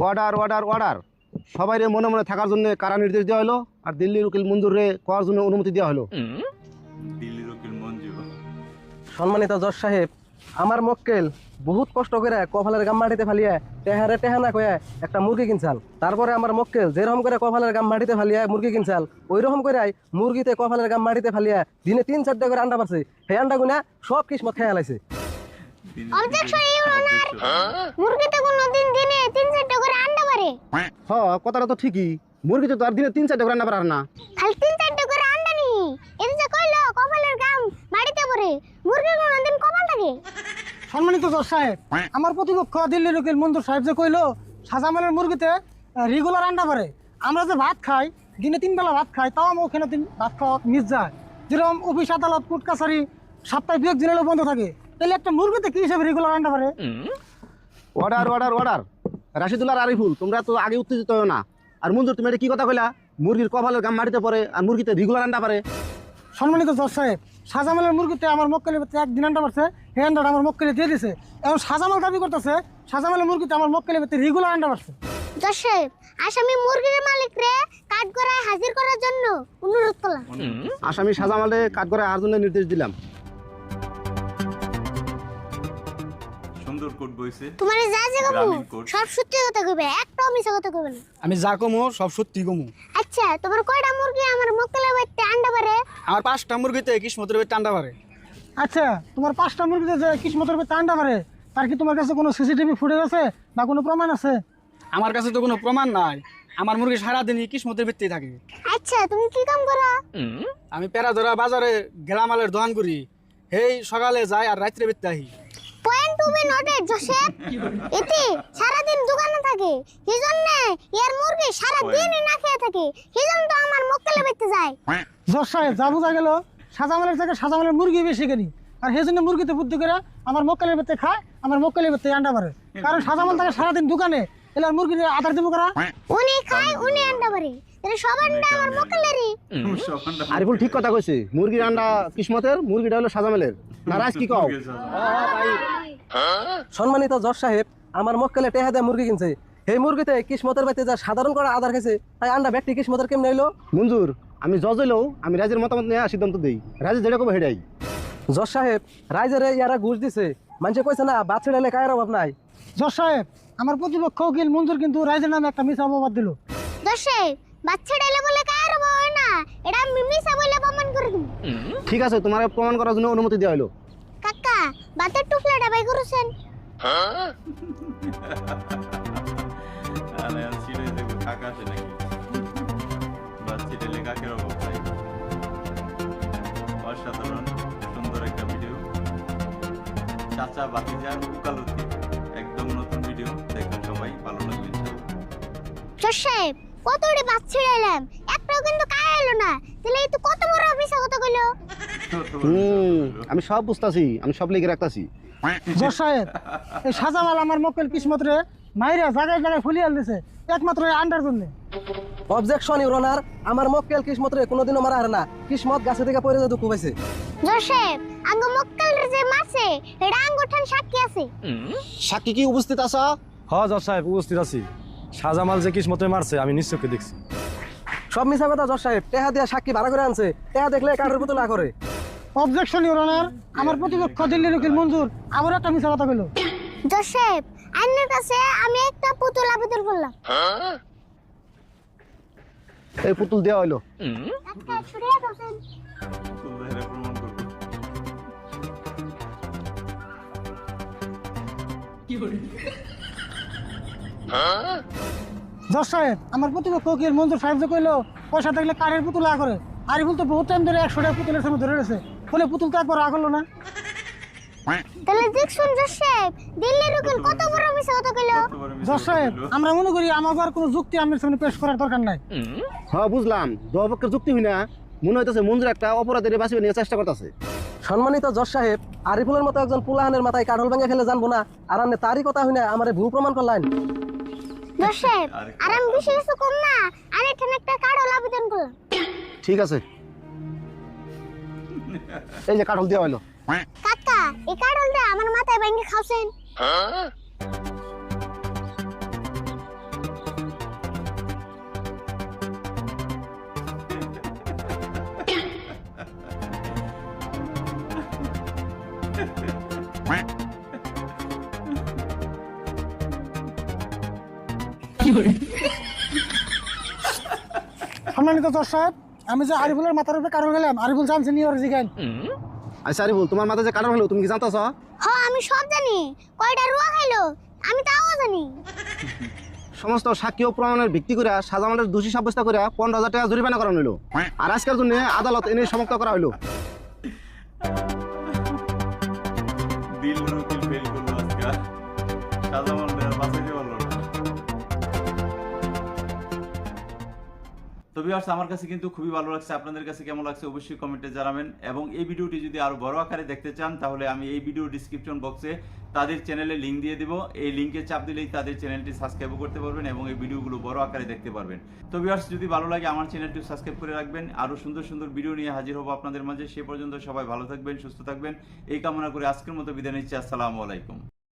Order order order সবাই মনে মনে থাকার জন্য কারা নির্দেশ দেওয়া হলো আর দিল্লির উকিল মঞ্জুর রে করার জন্য অনুমতি দেওয়া হলো। দিল্লির উকিল মঞ্জু। সম্মানিত জজ সাহেব, আমার মক্কেল বহুত কষ্ট করে কপালের গাম মাটিতে ফালিয়ে টেহারে টেহানা কয়ে একটা মুরগি কিনছাল। তারপরে আমার মক্কেল যেরকম করে কপালের গাম মাটিতে ফালিয়ে মুরগি কিনছাল ওই রকম করে মুরগিতে কপালের গাম মাটিতে ফালিয়ে দিনে 3-4টা করে আন্ডা পারছে। সেই আন্ডা গুনা সব কিসমত খেয়ে লাইছে। অবজেকশন ইউর অনার, মুরগিতে কোনদিন দিনে 3-4টা করে আন্ডা পারে? হ্যাঁ, কথাটা তো ঠিকই, মুরগিতে তো আর দিনে 3-4টা করে রান্না পারে না। খালি 3-4টা করে আন্ডা নি, এটা যে কইলো কপালের গাম মাটিতে পড়ে, মুরগি কোনদিন কপাল থাকে? সম্মানিত জজ সাহেব, আমার প্রতিপক্ষ দিল্লির উকিল মঞ্জুর সাহেব যে কইলো শাহজামালের মুরগিতে রেগুলার আন্ডা পারে। আমরা যে ভাত খাই, দিনে 3 বেলা ভাত খাই, তাও আমার ওখানে ভাত খাওয়া মিস যায়। যেরকম অফিস আদালত কোর্ট কাছারি সপ্তাহে 2 দিন বন্ধ থাকে, তাহলে একটা মুরগিতে কি হিসেবে রেগুলার আন্ডা পারে? অর্ডার অর্ডার অর্ডার রাশিদুল আর আরিফুল, তোমরা তো আগে উত্তেজিত হও না। আর মঞ্জুর, তুমি এটা কি কথা কইলা? মুরগির কপালের গাম মাটিতে পড়ে আর মুরগিতে রেগুলার আন্ডা পারে? সম্মানিত জজ সাহেব, শাহজামালের মুরগিতে আমার মক্কেলের ভিতরে 1 দিন আন্ডা পারছে, এই আন্ডাটা আমার মক্কেলে দিয়ে দিছে। এখন শাহজামাল দাবি করতেছে শাহজামালের মুরগিতে আমার মক্কেলের ভিতরে রেগুলার আন্ডা পারছে। জজ সাহেব, আসামি মুরগির মালিকরে কাঠগড়ায় হাজির করার জন্য অনুরোধ করলাম। আসামি শাহজামালে কাঠগড়ায় আর জন্য নির্দেশ দিলাম। সুন্দর কোট বইছে। তোমারে যা যা কমু গ্রামীণ কোড। সব সত্যি কথা কইবে, একটাও মিছা কথা কইবে না। আমি যা কমু সব সত্যি কমু। আচ্ছা, তোমার কয়টা মুরগি আমার মক্কেলের বাড়িতে আন্ডা পারে? আমার 5টা মুরগিতে কিসমতের বেটে আন্ডা পারে। আচ্ছা, তোমার 5টা মুরগিতে যে কিসমতের ভিতরে আন্ডা পারে, তার কি তোমার কাছে কোনো সিসিটিভি ফুটেজ আছে বা কোনো প্রমাণ আছে? আমার কাছে তো কোনো প্রমাণ নাই। আমার মুরগি সারাদিনই কিসমতের ভিত্তি থাকে। আচ্ছা, তুমি কি কাম করো? আমি পেরাধরা বাজারে গেলামালের দোকান করি। এই সকালে যাই আর রাত্রে বেরতে আহি। Point to be noted Joseph. এতে সারাদিন দোকানে থাকে, সেজন্য এর মুরগি সারাদিনই না খেয়ে থাকে, সেজন্য তো আমার মক্কেলের বাড়িতে যায়। জজ সাহেব, যা বোঝা গেল শাহজামালের থেকে শাহজামালের মুরগি বেশি কিনি, আর সেই জন্য মুরগিতে বুদ্ধি করে আমার মক্কেলের ভিতরে খায়, আমার মক্কেলের ভিতরে আন্ডা পারে। কারণ শাহজামাল থাকে সারাদিন দোকানে, এলে মুরগির আধার দিব করা। উনি খায়, উনি আন্ডা পারে, তাহলে সব আন্ডা আমার মক্কেলেরই। আরিফুল ঠিক কথা কইছে, মুরগির আন্ডা কিসমতের, মুরগিটা হলো শাহজামালের। না রাজ কি কও? সম্মানিত জজ সাহেব, আমার মক্কেলে টেহা দিয়ে মুরগি কিনছে। এই মুরগিতে কিসমতের বাড়িতে যা সাধারণ করে আধার খাইছে, তাই আন্ডা ব্যক্তি কিসমতের কেমন হইলো? মঞ্জুর, আমি জজ হইলেও আমি রাজের মতামত নিয়ে সিদ্ধান্ত দিই। রাজে যেটা কবে হেডাই। জজ সাহেব, রাইজারে ইয়ারা ঘুষ দিছে। মানুষে কইছে না বাদ ছেড়ে কায়ের অভাব নাই। জজ সাহেব, আমার প্রতিপক্ষ উকিল মঞ্জুর কিন্তু রাইজের নামে একটা মিথ্যা অপবাদ দিল। জোসেফ, বাচ্চা ডালে বলে কার হয় না, এটা আমি মিছা বলে প্রমাণ করে দিই। ঠিক আছে, তোমার প্রমাণ করার জন্য অনুমতি দেওয়া হলো। কাকা, বাতের টুকলাটা বাই করেছেন? আরে ছিড়ে দেখো কাকা আছে নাকি? বাস ছিড়ে কাকের অভাব নাই। অসাধারণ সুন্দর একটা ভিডিও। চাচা বাতিজার উকালতি, একদম নতুন ভিডিও, দেখবেন সবাই, ভালো লাগবে ইনশাআল্লাহ। জোসেফ, কতটি বাচ্চা ডাইলাম, একটাও কিন্তু কায় এলো না, তাহলে এই তো কত বড় মিছা কথা কইলো। আমি সব বুঝতাছি, আমি সব লিখে রাখতাছি। জজ সাহেব, এই শাহজামাল আমার মক্কেল কিসমতরে মাইরা জায়গায় জায়গায় ফুলিয়ে দিছে একমাত্র এই আন্ডার জন্য। অবজেকশন ইউর অনার, আমার মক্কেল কিসমতরে কোনোদিনও মারা হারে না। কিসমত গাছে থেকে পড়ে যে দুঃখ পাইছে। জোসেফ, আঙ্গ মক্কেলের যে মারছে, এটা আঙ্গুঠান সাক্ষী আছে। সাক্ষী কি উপস্থিত আছা? হ্যাঁ জজ সাহেব, উপস্থিত আছি। শাহজামাল যে কিসমতে মারছে আমি নিশ্চয়ই দেখছি। সব মিছা কথা জজ সাহেব, টেহা দিয়া সাক্ষী ভাড়া করে আনছে। টেহা দেখলে কাঠের পুতুল না করে। অবজেকশন ইউর অনার, আমার প্রতিপক্ষ দিল্লির উকিল মঞ্জুর আবার একটা মিথ্যা কথা কইল। জোসেফ, আইনের কাছে আমি একটা পুতুল আবেদন করলাম। এই পুতুল দেওয়া হলো। কাকা, ছুড়িয়ে দাও। সুন্দর প্রমাণ করবো। জজ সাহেব, আমার প্রতিপক্ষ উকিল মঞ্জুর সাহেব যে কইলো পয়সা থাকলে কাঠের পুতুল আ করে, আরিফুল তো বহুত টাইম ধরে 100 টাকা পুতুলের সামনে ধরে রয়েছে, ফলে পুতুল তো একবার আ করলো না। তাহলে দেখছুন জোসেফ, দিল্লির উকিল কত বড় মিছা কথা কইলো। জজ সাহেব, আমরা মনে করি আমাকে আর কোনো যুক্তি আমার সামনে পেশ করার দরকার নাই। হ্যাঁ বুঝলাম, দুপক্ষের যুক্তি হই না, মনে হইতেছে মঞ্জুর একটা অপরাধীর বাঁচিয়ে নিয়ে চেষ্টা করতেছে। সম্মানিত জজ সাহেব, আরিফুলের মতো একজন পুলাহানের মাথায় কাঠল ভেঙে ফেলে জানবো না, আর আপনি তারই কথা হই না আমারে ভুল প্রমাণ করলেন। জোসেফ, আর আমি বেশি কিছু কম না, আর এখানে একটা কার্ডল আবেদন করলাম। ঠিক আছে, এই যে কাঠল দেওয়া হলো। কাকা, এই কার্ডলটা আমার মাথায় ভেঙে খাওছেন। সম্মানিত জজ সাহেব, আমি যে আরিফুলের মাথার উপরে কারণ গেলাম, আরিফুল জানছে নি ওর জিগান। আচ্ছা আরিফুল, তোমার মাথায় যে কারণ হলো তুমি কি জানতাছ? আমি সব জানি। কয়টা রুয়া খাইলো আমি তাও জানি। সমস্ত সাক্ষী ও প্রমাণের ভিত্তি করে শাহজামালের দোষী সাব্যস্ত করে 15,000 টাকা জরিমানা করানো হইলো। আর আজকের জন্য আদালত এনে সমাপ্ত করা হইলো। দিল রুকিল ফেল করলো আজকে। শাহজামাল ভাই আর বাঁচাইতে পারলো না। তো ভিউয়ার্স, আমার কাছে কিন্তু খুবই ভালো লাগছে। আপনাদের কাছে কেমন লাগছে অবশ্যই কমেন্টে জানাবেন। এবং এই ভিডিওটি যদি আরো বড় আকারে দেখতে চান তাহলে আমি এই ভিডিও ডিসক্রিপশন বক্সে তাদের চ্যানেলে লিংক দিয়ে দিব। এই লিংকে চাপ দিলেই তাদের চ্যানেলটি সাবস্ক্রাইব করতে পারবেন এবং এই ভিডিওগুলো বড় আকারে দেখতে পারবেন। তো ভিউয়ার্স, যদি ভালো লাগে আমার চ্যানেলটি সাবস্ক্রাইব করে রাখবেন। আরো সুন্দর সুন্দর ভিডিও নিয়ে হাজির হব আপনাদের মাঝে। সে পর্যন্ত সবাই ভালো থাকবেন, সুস্থ থাকবেন এই কামনা করে আজকের মতো বিদায় নিচ্ছি। আসসালামু আলাইকুম।